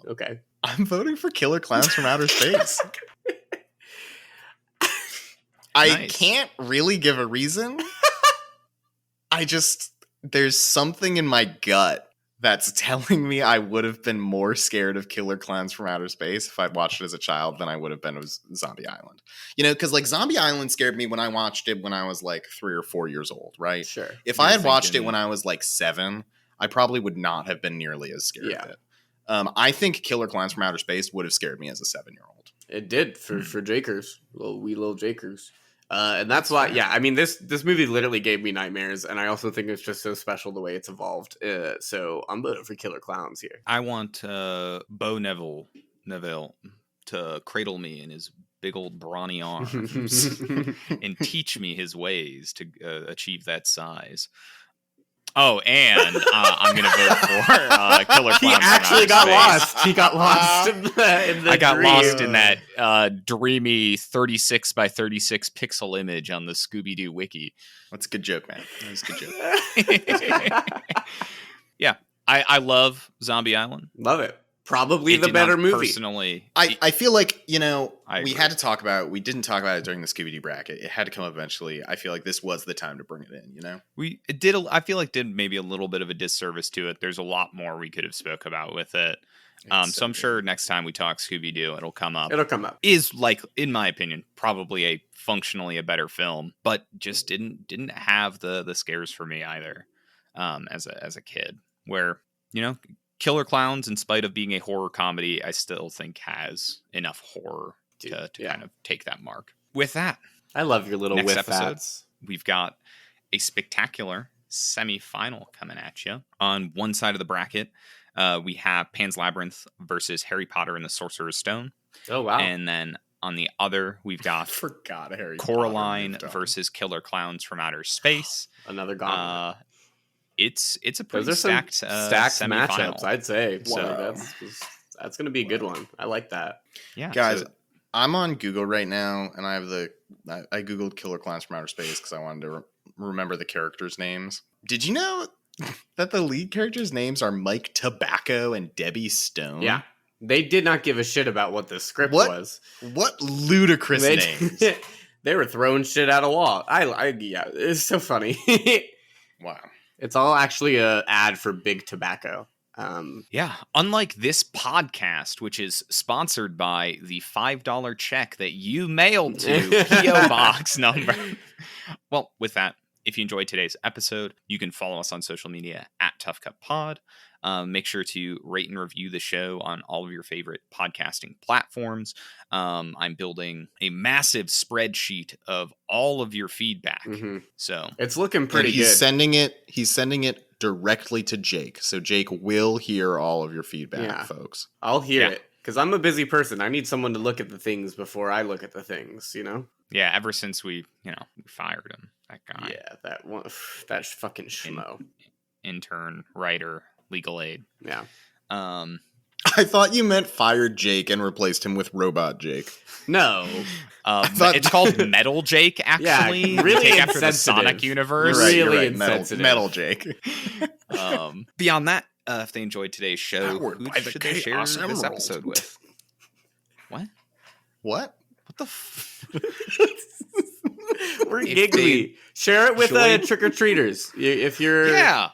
Okay. I'm voting for Killer Klowns from Outer Space. I can't really give a reason. There's something in my gut that's telling me I would have been more scared of Killer Klowns from Outer Space if I'd watched it as a child than I would have been with Zombie Island. Because like Zombie Island scared me when I watched it when I was like 3 or 4 years old, right? Sure. If I had watched it when I was like 7, I probably would not have been nearly as scared of it. I think Killer Klowns from Outer Space would have scared me as a 7-year-old. It did for Jakers, little Jakers. And that's why, I mean, this movie literally gave me nightmares, and I also think it's just so special the way it's evolved. So I'm voting for Killer Klowns here. I want Bo Neville to cradle me in his big old brawny arms and teach me his ways to achieve that size. Oh, and I'm going to vote for Killer Klowns. He actually got lost. He got lost in the I got dream. lost in that dreamy 36 by 36 pixel image on the Scooby-Doo wiki. That's a good joke, man. That was a good joke. Yeah, I love Zombie Island. Love it. Probably It the did better not movie. Personally, I feel like, I we agree. had to talk about it. We didn't talk about it during the Scooby-Doo bracket. It had to come up eventually. I feel like this was the time to bring it in, it did. I feel like did maybe a little bit of a disservice to it. There's a lot more we could have spoke about with it. It's So I'm good. sure next time we talk Scooby-Doo, it'll come up. It'll come up. Is like, in my opinion, probably a functionally a better film, but just didn't have the scares for me either. As a kid, where Killer Klowns, in spite of being a horror comedy, I still think has enough horror to kind of take that mark. With that, I love your little next whiff episode, fats. we've got a spectacular semi-final coming at you. On one side of the bracket, we have Pan's Labyrinth versus Harry Potter and the Sorcerer's Stone. Oh, wow. And then on the other, we've I got forgot Harry Coraline Potter moved on. versus Killer Clowns from Outer Space. Another gauntlet. It's a pretty Those are stacked matchups, semifinal. I'd say. So- So that's going to be a good one. I like that. Yeah, Guys, so- I'm on Google right now, and I Googled Killer Clowns from Outer Space because I wanted to remember the characters' names. Did you know that the lead characters' names are Mike Tobacco and Debbie Stone? Yeah. They did not give a shit about what the script What? was. What ludicrous They, names. they were throwing shit at a wall. Yeah, it's so funny. Wow. It's all actually a ad for Big Tobacco. Yeah, unlike this podcast, which is sponsored by the $5 check that you mailed to P.O. Box number. Well, with that, if you enjoyed today's episode, you can follow us on social media at Tough Cut Pod. Make sure to rate and review the show on all of your favorite podcasting platforms. I'm building a massive spreadsheet of all of your feedback. Mhm. So It's looking pretty And he's good. He's sending it directly to Jake, so Jake will hear all of your feedback, Yeah. folks. I'll hear Yeah. it because I'm a busy person. I need someone to look at the things before I look at the things, yeah, ever since we fired him, that guy, Yeah, that one, that fucking schmo. intern, writer, legal aid. Yeah. I thought you meant fired Jake and replaced him with Robot Jake. No. thought- It's called Metal Jake, actually. Yeah, really Take after the insensitive. Sonic universe. You're Right, really Metal, insensitive. Metal Jake. Beyond that, if they enjoyed today's show, Powered who by the should they share Chaos this Emerald. episode with? What? What? What the? F- We're If giggly. Share it with join- trick-or-treaters. If you're... yeah,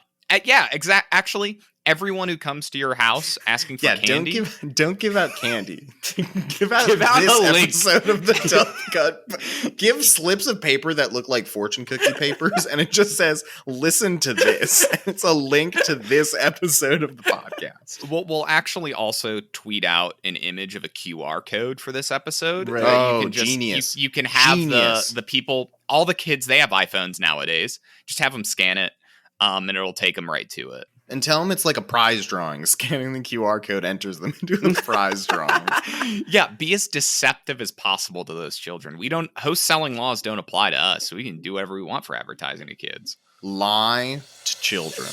Actually, everyone who comes to your house asking for Yeah, candy. don't give out candy. give out Give out this a link. episode of the Tough Cut. Give slips of paper that look like fortune cookie papers, and it just says, "Listen to this." It's a link to this episode of the podcast. We'll actually also tweet out an image of a QR code for this episode. Right. that Oh, you can genius. You can have Genius. the people, all the kids, they have iPhones nowadays. Just have them scan it, and it'll take them right to it. And tell them it's like a prize drawing. Scanning the QR code enters them into a prize drawing. Yeah, be as deceptive as possible to those children. Host selling laws don't apply to us, so we can do whatever we want for advertising to kids. Lie to children.